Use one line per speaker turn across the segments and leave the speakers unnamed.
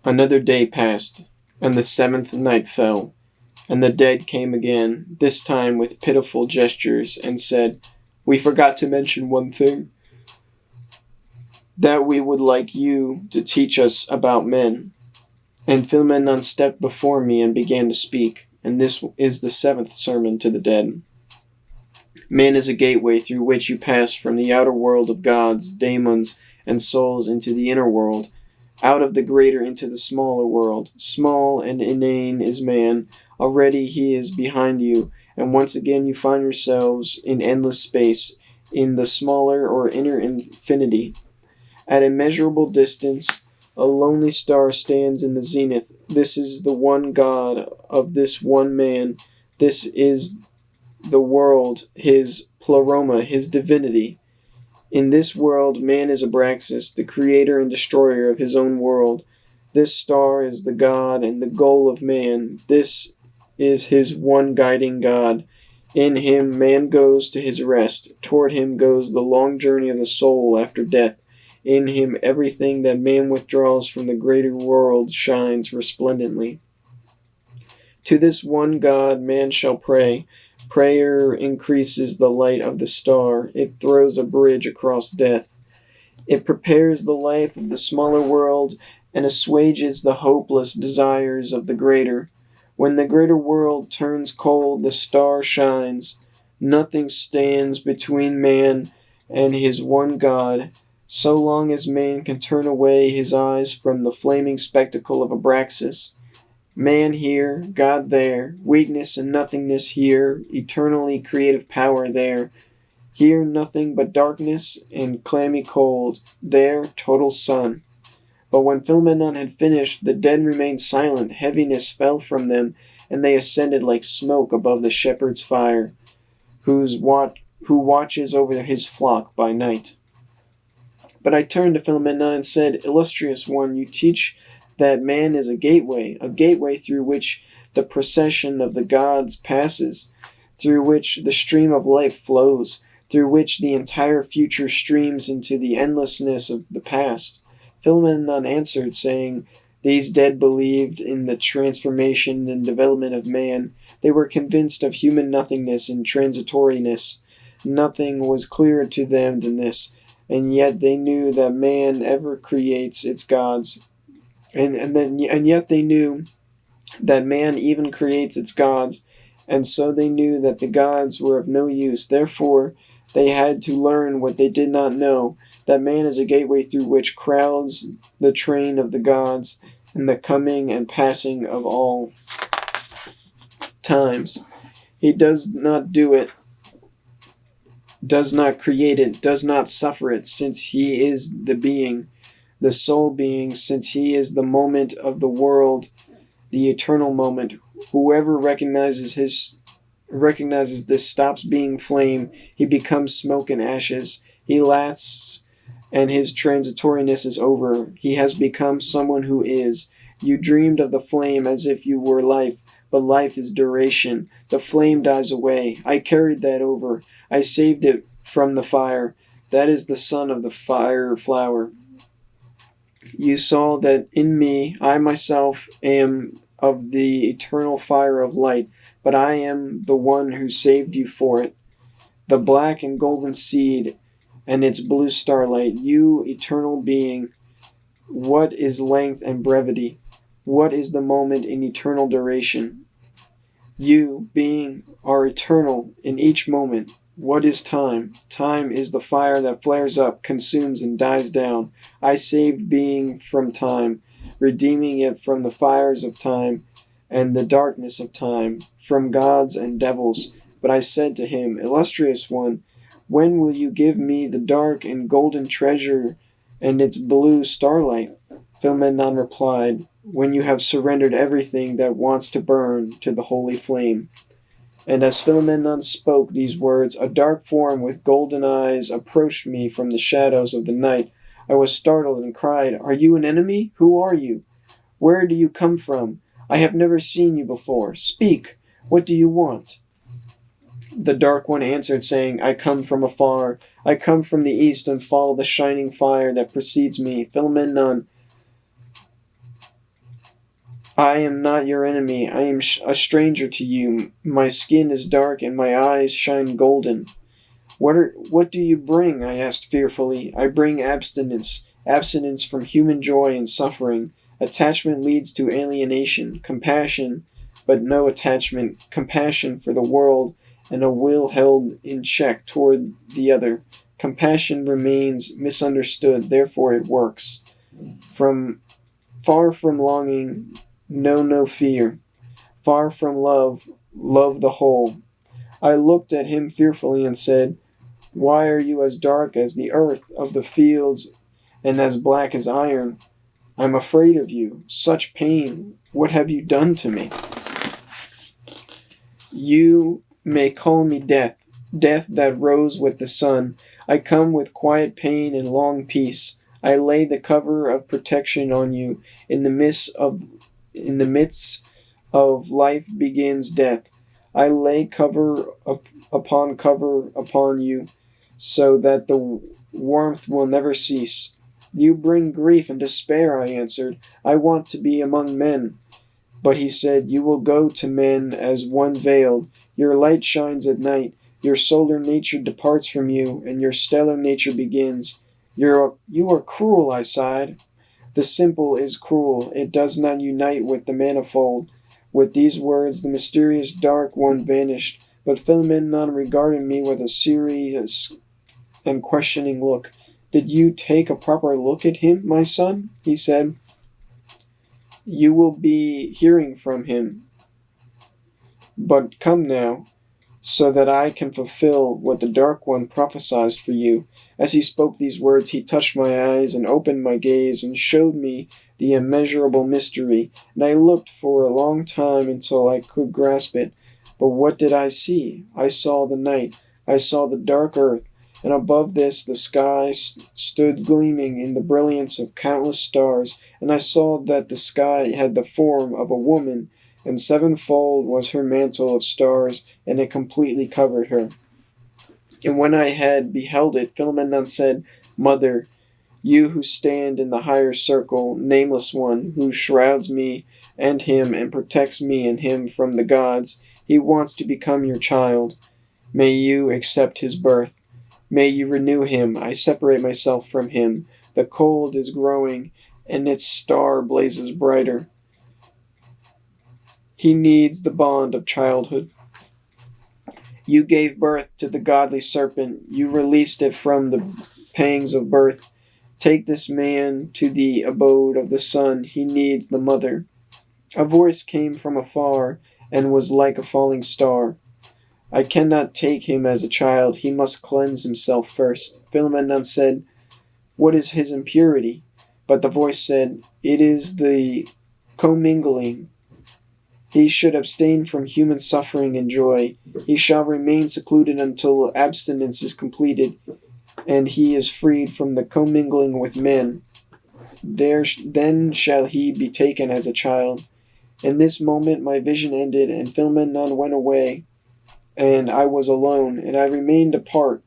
Another day passed, and the seventh night fell, and the dead came again, this time with pitiful gestures, and said, "We forgot to mention one thing, that we would like you to teach us about men." And Philemon stepped before me and began to speak, and this is the seventh sermon to the dead. Man is a gateway through which you pass from the outer world of gods, daemons, and souls into the inner world, out of the greater into the smaller world. Small and inane is man. Already he is behind you, and once again you find yourselves in endless space, in the smaller or inner infinity. At immeasurable distance, a lonely star stands in the zenith. This is the one God of this one man. This is the world, his pleroma, his divinity. In this world, man is Abraxas, the creator and destroyer of his own world. This star is the God and the goal of man. This is his one guiding God. In him, man goes to his rest. Toward him goes the long journey of the soul after death. In him, everything that man withdraws from the greater world shines resplendently. To this one God, man shall pray. Prayer increases the light of the star. It throws a bridge across death. It prepares the life of the smaller world and assuages the hopeless desires of the greater. When the greater world turns cold, the star shines. Nothing stands between man and his one God, so long as man can turn away his eyes from the flaming spectacle of Abraxas. Man here, God there, weakness and nothingness here, eternally creative power there. Here nothing but darkness and clammy cold, there total sun. But when Philemon had finished, the dead remained silent, heaviness fell from them, and they ascended like smoke above the shepherd's fire, who watches over his flock by night. But I turned to Philemon and said, "Illustrious one, you teach that man is a gateway through which the procession of the gods passes, through which the stream of life flows, through which the entire future streams into the endlessness of the past." Philemon answered, saying, "These dead believed in the transformation and development of man. They were convinced of human nothingness and transitoriness. Nothing was clearer to them than this, and yet they knew that man ever creates its gods. And yet they knew that man even creates its gods, and so they knew that the gods were of no use. Therefore, they had to learn what they did not know, that man is a gateway through which crowds the train of the gods and the coming and passing of all times. He does not do it, does not create it, does not suffer it, since he is the being, the sole being, since he is the moment of the world, the eternal moment. Whoever recognizes this stops being flame. He becomes smoke and ashes. He lasts, and his transitoriness is over. He has become someone who is. You dreamed of the flame as if you were life, but life is duration. The flame dies away. I carried that over. I saved it from the fire. That is the son of the fire flower. You saw that in me, I myself am of the eternal fire of light, but I am the one who saved you for it. The black and golden seed and its blue starlight, you eternal being. What is length and brevity? What is the moment in eternal duration? You, being, are eternal in each moment. What is time? Time is the fire that flares up, consumes, and dies down. I saved being from time, redeeming it from the fires of time and the darkness of time, from gods and devils. But I said to him, "Illustrious one, when will you give me the dark and golden treasure and its blue starlight?" Philemon replied, "When you have surrendered everything that wants to burn to the holy flame." And as Philemon spoke these words, a dark form with golden eyes approached me from the shadows of the night. I was startled and cried, "Are you an enemy? Who are you? Where do you come from? I have never seen you before. Speak! What do you want?" The dark one answered, saying, "I come from afar. I come from the east and follow the shining fire that precedes me." Philemon I am not your enemy. I am a stranger to you. My skin is dark and my eyes shine golden. What do you bring? I asked fearfully. I bring abstinence. Abstinence from human joy and suffering. Attachment leads to alienation. Compassion, but no attachment. Compassion for the world and a will held in check toward the other. Compassion remains misunderstood, therefore it works. From far from longing, know no fear. Far from love, love the whole. I looked at him fearfully and said, why are you as dark as the earth of the fields and as black as iron? I'm afraid of you. Such pain. What have you done to me? You may call me death, death that rose with the sun. I come with quiet pain and long peace. I lay the cover of protection on you. In the midst of life begins death. I lay cover upon you, so that the warmth will never cease. You bring grief and despair, I answered. I want to be among men. But he said, you will go to men as one veiled. Your light shines at night. Your solar nature departs from you, and your stellar nature begins. You are cruel, I sighed. The simple is cruel. It does not unite with the manifold. With these words, the mysterious dark one vanished, but Philomena regarded me with a serious and questioning look. Did you take a proper look at him, my son? He said. You will be hearing from him. But come now, so that I can fulfill what the Dark One prophesied for you. As he spoke these words, he touched my eyes and opened my gaze and showed me the immeasurable mystery, and I looked for a long time until I could grasp it. But what did I see? I saw the night. I saw the dark earth, and above this the sky stood gleaming in the brilliance of countless stars, and I saw that the sky had the form of a woman, and sevenfold was her mantle of stars, and it completely covered her. And when I had beheld it, Philomena said, Mother, you who stand in the higher circle, nameless one, who shrouds me and him and protects me and him from the gods, he wants to become your child. May you accept his birth. May you renew him. I separate myself from him. The cold is growing, and its star blazes brighter. He needs the bond of childhood. You gave birth to the godly serpent. You released it from the pangs of birth. Take this man to the abode of the sun. He needs the mother. A voice came from afar and was like a falling star. I cannot take him as a child. He must cleanse himself first. Philomena said, what is his impurity? But the voice said, it is the commingling. He should abstain from human suffering and joy. He shall remain secluded until abstinence is completed, and he is freed from the commingling with men. Then shall he be taken as a child. In this moment my vision ended, and Philomena went away, and I was alone, and I remained apart,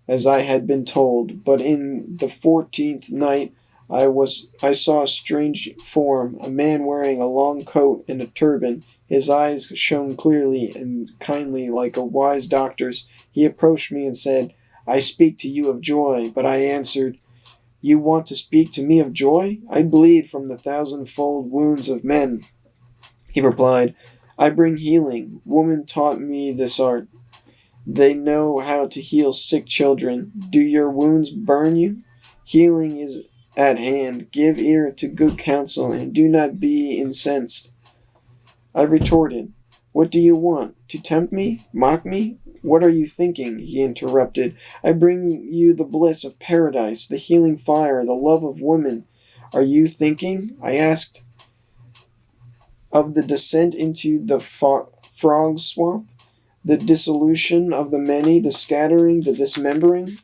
as I had been told. But in the 14th night I saw a strange form, a man wearing a long coat and a turban. His eyes shone clearly and kindly like a wise doctor's. He approached me and said, I speak to you of joy. But I answered, you want to speak to me of joy? I bleed from the 1,000-fold wounds of men. He replied, I bring healing. Women taught me this art. They know how to heal sick children. Do your wounds burn you? Healing is at hand. Give ear to good counsel, and do not be incensed. I retorted, what do you want? To tempt me? Mock me? What are you thinking? He interrupted. I bring you the bliss of paradise, the healing fire, the love of women. Are you thinking, I asked, of the descent into the frog swamp, the dissolution of the many, the scattering, the dismembering?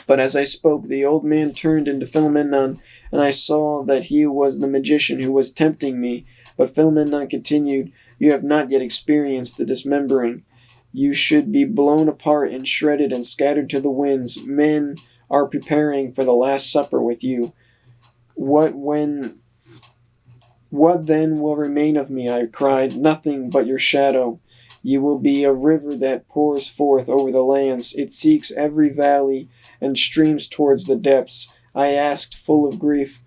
But as I spoke, the old man turned into Philomena, and I saw that he was the magician who was tempting me. But Philomena continued, you have not yet experienced the dismembering. You should be blown apart and shredded and scattered to the winds. Men are preparing for the Last Supper with you. What when What then will remain of me? I cried. Nothing but your shadow. You will be a river that pours forth over the lands. It seeks every valley and streams towards the depths. I asked, full of grief,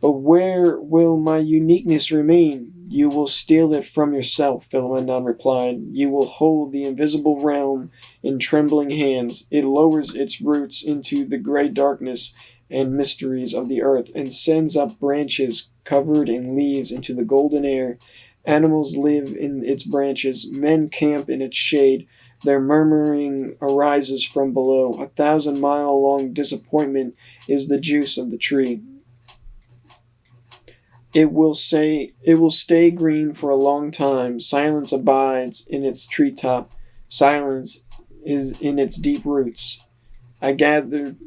but where will my uniqueness remain? You will steal it from yourself, Philemon replied. You will hold the invisible realm in trembling hands. It lowers its roots into the great darkness and mysteries of the earth, and sends up branches covered in leaves into the golden air. Animals live in its branches, men camp in its shade. Their murmuring arises from below. 1,000-mile-long disappointment is the juice of the tree. It will stay green for a long time. Silence abides in its treetop. Silence is in its deep roots. I gathered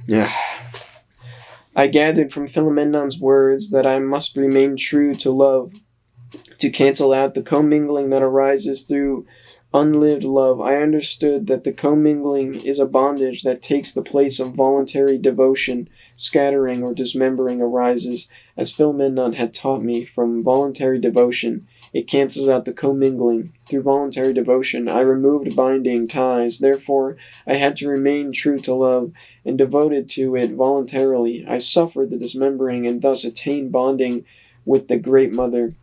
Yeah. I gathered from Philemon's words that I must remain true to love, to cancel out the commingling that arises through unlived love. I understood that the commingling is a bondage that takes the place of voluntary devotion. Scattering or dismembering arises, as Philemon had taught me, from voluntary devotion. It cancels out the commingling. Through voluntary devotion, I removed binding ties. Therefore, I had to remain true to love and devoted to it voluntarily. I suffered the dismembering and thus attained bonding with the Great Mother.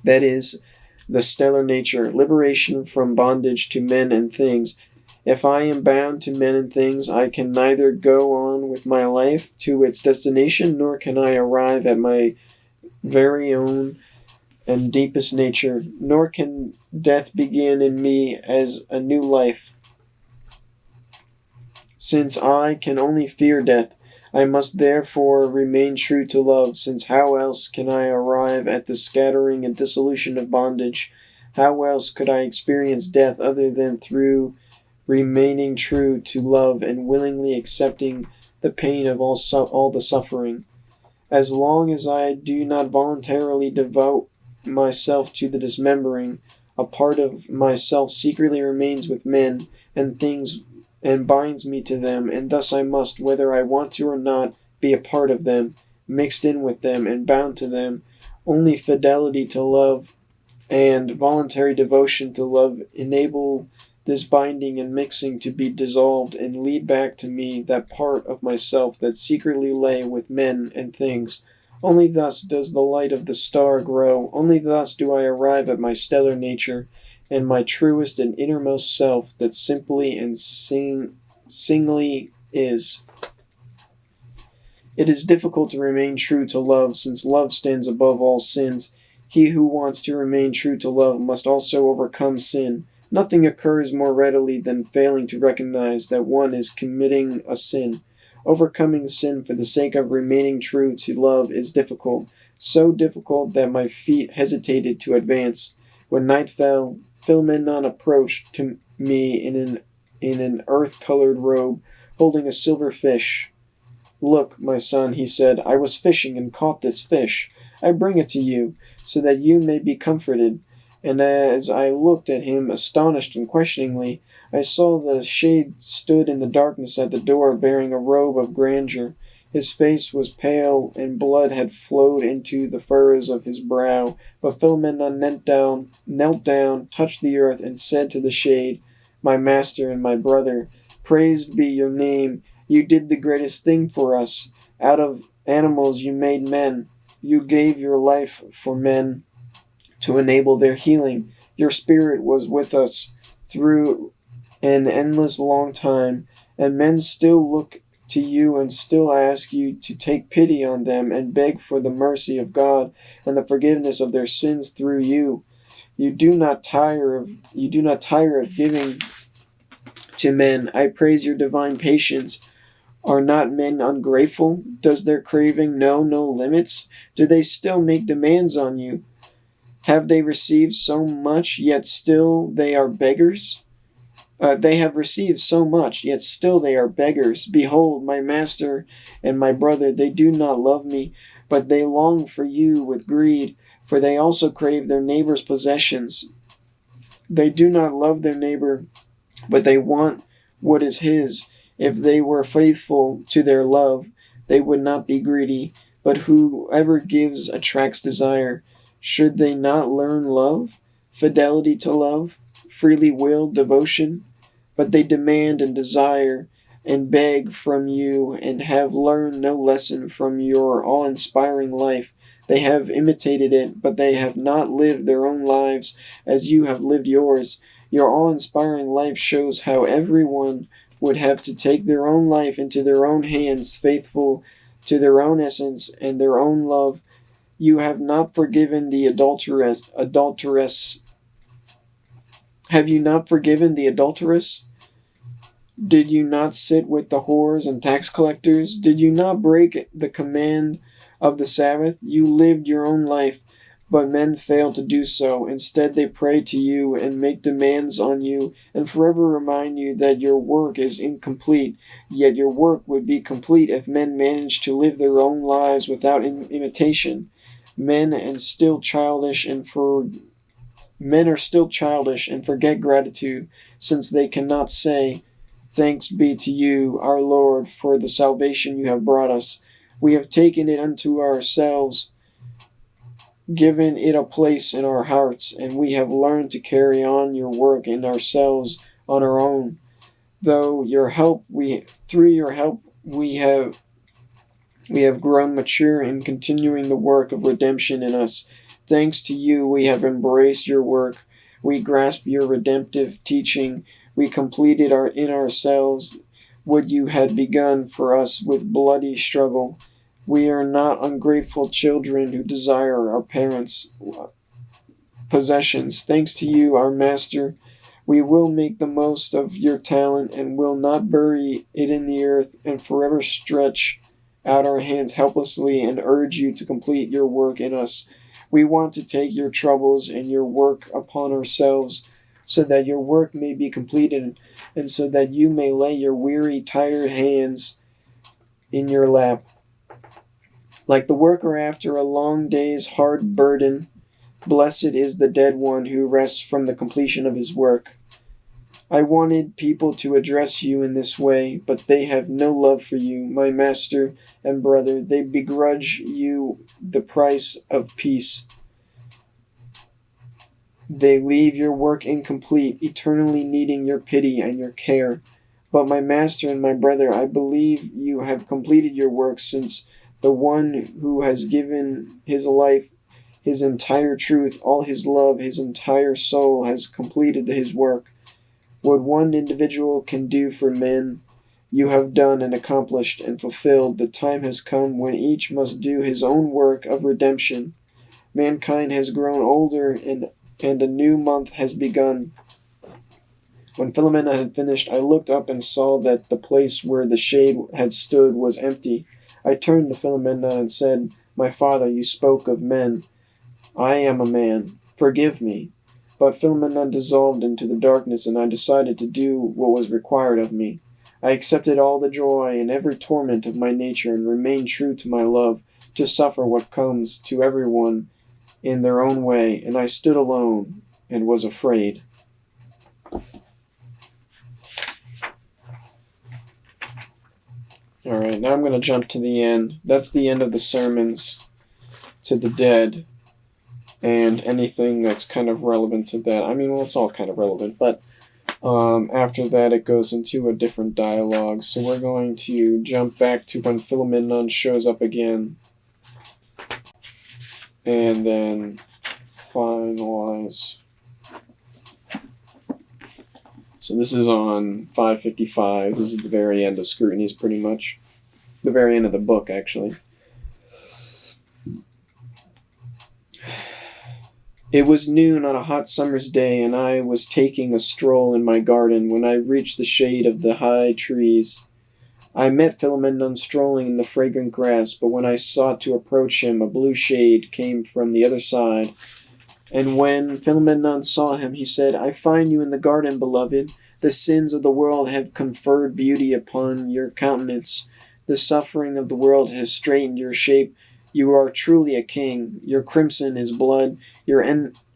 That is, the stellar nature, liberation from bondage to men and things. If I am bound to men and things, I can neither go on with my life to its destination, nor can I arrive at my very own and deepest nature, nor can death begin in me as a new life. Since I can only fear death, I must therefore remain true to love, since how else can I arrive at the scattering and dissolution of bondage? How else could I experience death other than through remaining true to love and willingly accepting the pain of all the suffering? As long as I do not voluntarily devote myself to the dismembering, a part of myself secretly remains with men and things and binds me to them, and thus I must, whether I want to or not, be a part of them, mixed in with them, and bound to them. Only fidelity to love and voluntary devotion to love enable this binding and mixing to be dissolved and lead back to me that part of myself that secretly lay with men and things. Only thus does the light of the star grow. Only thus do I arrive at my stellar nature and my truest and innermost self that simply and singly is. It is difficult to remain true to love, since love stands above all sins. He who wants to remain true to love must also overcome sin. Nothing occurs more readily than failing to recognize that one is committing a sin. Overcoming sin for the sake of remaining true to love is difficult, so difficult that my feet hesitated to advance. When night fell, Philemon approached to me in an earth-colored robe, holding a silver fish. "Look, my son," he said, "I was fishing and caught this fish. I bring it to you, so that you may be comforted." And as I looked at him, astonished and questioningly, I saw that a shade stood in the darkness at the door, bearing a robe of grandeur. His face was pale, and blood had flowed into the furrows of his brow. But Philemon knelt down, touched the earth, and said to the shade, "My master and my brother, praised be your name. You did the greatest thing for us. Out of animals you made men. You gave your life for men to enable their healing. Your spirit was with us through an endless long time, and men still look to you and still ask you to take pity on them and beg for the mercy of God and the forgiveness of their sins through you. You do not tire of giving to men. I praise your divine patience. Are not men ungrateful? Does their craving know no limits? Do they still make demands on you? Have they received so much, yet still they are beggars? They have received so much, yet still they are beggars. Behold, my master and my brother, they do not love me, but they long for you with greed, for they also crave their neighbor's possessions. They do not love their neighbor, but they want what is his. If they were faithful to their love, they would not be greedy, but whoever gives attracts desire. Should they not learn love, fidelity to love, freely willed devotion? But they demand and desire and beg from you and have learned no lesson from your awe inspiring life. They have imitated it, but they have not lived their own lives as you have lived yours. Your awe inspiring life shows how everyone would have to take their own life into their own hands, faithful to their own essence and their own love. You have not forgiven the adulteress. Have you not forgiven the adulteress? Did you not sit with the whores and tax collectors? Did you not break the command of the Sabbath? You lived your own life, but men fail to do so. Instead, they pray to you and make demands on you and forever remind you that your work is incomplete. Yet your work would be complete if men managed to live their own lives without imitation. Men are still childish and forget gratitude, since they cannot say, "Thanks be to you, our Lord, for the salvation you have brought us. We have taken it unto ourselves, given it a place in our hearts, and we have learned to carry on your work in ourselves on our own. Through your help, we have grown mature in continuing the work of redemption in us. Thanks to you, we have embraced your work. We grasp your redemptive teaching. We completed in ourselves what you had begun for us with bloody struggle. We are not ungrateful children who desire our parents' possessions. Thanks to you, our Master, we will make the most of your talent and will not bury it in the earth and forever stretch out our hands helplessly and urge you to complete your work in us. We want to take your troubles and your work upon ourselves, so that your work may be completed, and so that you may lay your weary, tired hands in your lap. Like the worker after a long day's hard burden, blessed is the dead one who rests from the completion of his work. I wanted people to address you in this way, but they have no love for you, my master and brother. They begrudge you the price of peace. They leave your work incomplete, eternally needing your pity and your care. But my master and my brother, I believe you have completed your work, since the one who has given his life, his entire truth, all his love, his entire soul has completed his work. What one individual can do for men, you have done and accomplished and fulfilled. The time has come when each must do his own work of redemption. Mankind has grown older and a new month has begun. When Philomena had finished, I looked up and saw that the place where the shade had stood was empty. I turned to Philomena and said, "My father, you spoke of men. I am a man. Forgive me." But Philomena dissolved into the darkness, and I decided to do what was required of me. I accepted all the joy and every torment of my nature and remained true to my love, to suffer what comes to everyone in their own way, and I stood alone and was afraid. Alright, now I'm going to jump to the end. That's the end of the sermons to the dead, and anything that's kind of relevant to that. I mean, well, it's all kind of relevant, but after that it goes into a different dialogue. So we're going to jump back to when Philomenon shows up again, and then finalize. So this is on 555. This is the very end of Scrutinies, pretty much. The very end of the book, actually. It was noon on a hot summer's day, and I was taking a stroll in my garden when I reached the shade of the high trees. I met Philomenon strolling in the fragrant grass, but when I sought to approach him, a blue shade came from the other side. And when Philomenon saw him, he said, "I find you in the garden, beloved. The sins of the world have conferred beauty upon your countenance. The suffering of the world has straightened your shape. You are truly a king. Your crimson is blood. Your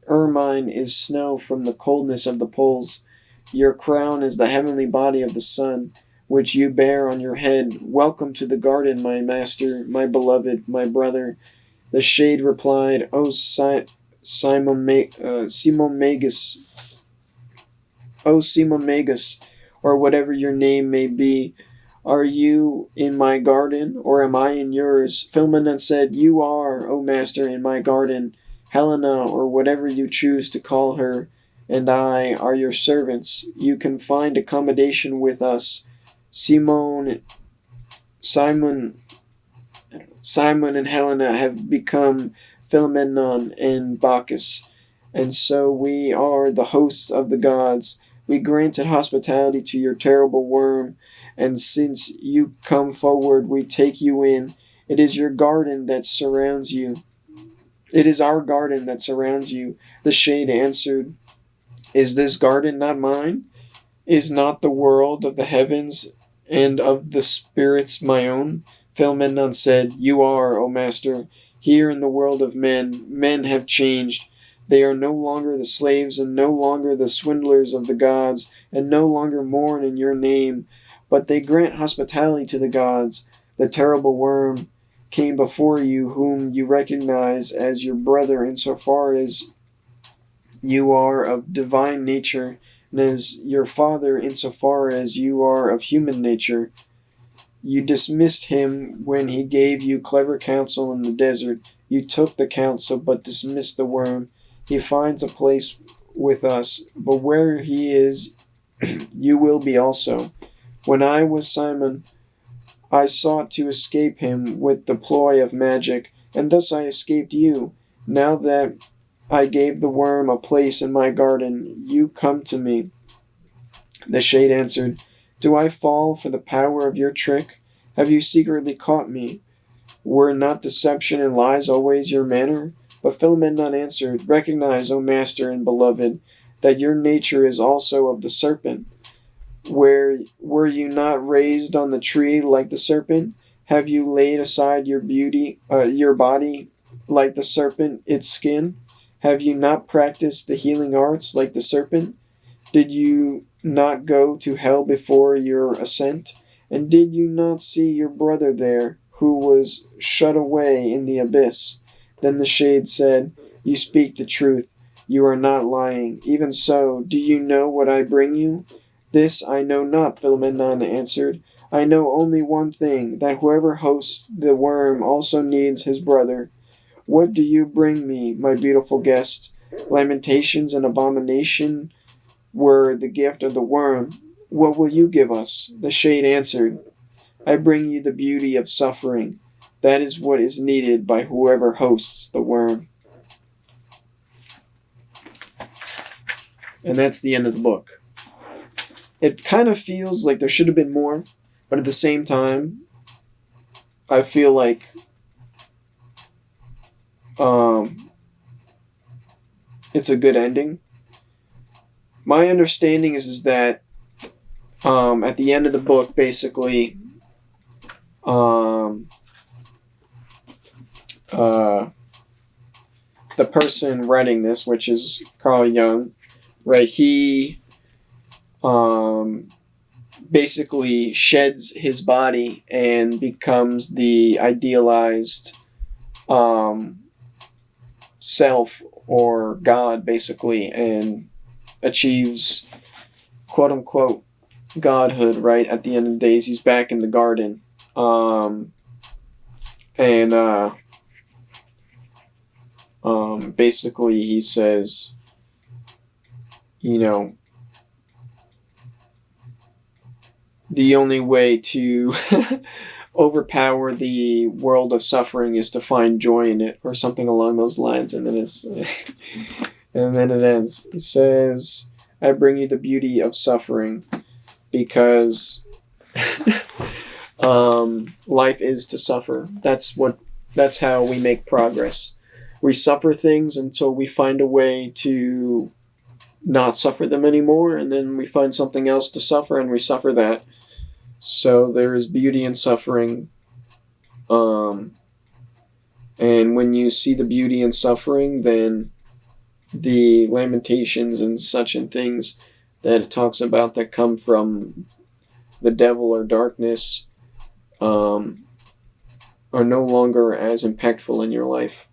ermine is snow from the coldness of the poles. Your crown is the heavenly body of the sun. which you bear on your head. Welcome to the garden, my master, my beloved, my brother. The shade replied, O Simon Magus, O Simon Magus, or whatever your name may be, are you in my garden, or am I in yours? Philemon said, You are, O master, in my garden. Helena, or whatever you choose to call her, and I are your servants. You can find accommodation with us. Simon and Helena have become Philemon and Bacchus, and so we are the hosts of the gods. We granted hospitality to your terrible worm, and since you come forward, we take you in. It is your garden that surrounds you. It is our garden that surrounds you. The shade answered, Is this garden not mine? Is not the world of the heavens and of the spirits my own? Philemon said, You are, O master. Here in the world of men, men have changed. They are no longer the slaves and no longer the swindlers of the gods, and no longer mourn in your name, but they grant hospitality to the gods. The terrible worm came before you, whom you recognize as your brother insofar as you are of divine nature, and as your father insofar as you are of human nature. You dismissed him when he gave you clever counsel in the desert. You took the counsel, but dismissed the worm. He finds a place with us, but where he is, you will be also. When I was Simon, I sought to escape him with the ploy of magic, and thus I escaped you. Now that I gave the worm a place in my garden, you come to me. The shade answered, Do I fall for the power of your trick? Have you secretly caught me? Were not deception and lies always your manner? But Philemon answered, Recognize, O master and beloved, that your nature is also of the serpent. Were you not raised on the tree like the serpent? Have you laid aside your body like the serpent, its skin? Have you not practiced the healing arts like the serpent? Did you not go to hell before your ascent? And did you not see your brother there, who was shut away in the abyss? Then the shade said, You speak the truth. You are not lying. Even so, do you know what I bring you? This I know not, Philemon answered. I know only one thing, that whoever hosts the worm also needs his brother. What do you bring me, my beautiful guest? Lamentations and abomination were the gift of the worm. What will you give us? The shade answered, I bring you the beauty of suffering. That is what is needed by whoever hosts the worm. And that's the end of the book. It kind of feels like there should have been more, but at the same time, I feel like it's a good ending. My understanding is that at the end of the book, basically, the person writing this, which is Carl Jung, right, he basically sheds his body and becomes the idealized self or God, basically, and achieves quote-unquote godhood, right? At the end of the days, he's back in the garden. Basically he says, the only way to overpower the world of suffering is to find joy in it, or something along those lines. And then it ends. It says, I bring you the beauty of suffering, because life is to suffer. That's how we make progress. We suffer things until we find a way to not suffer them anymore, and then we find something else to suffer, and we suffer that. So there is beauty in suffering. And when you see the beauty in suffering, then the lamentations and such and things that it talks about that come from the devil or darkness are no longer as impactful in your life.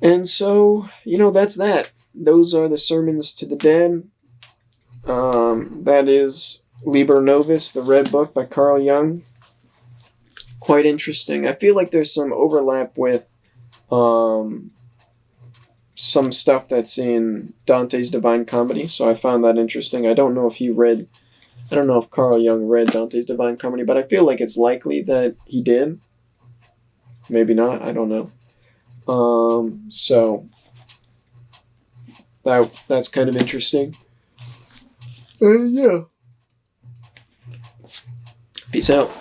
And so, that's that. Those are the sermons to the dead. That is Liber Novus, the Red Book by Carl Jung. Quite interesting. I feel like there's some overlap with some stuff that's in Dante's Divine Comedy, so I found that interesting. I don't know if Carl Jung read Dante's Divine Comedy, but I feel like it's likely that he did. Maybe not, I don't know. So that's kind of interesting. Yeah. Peace out.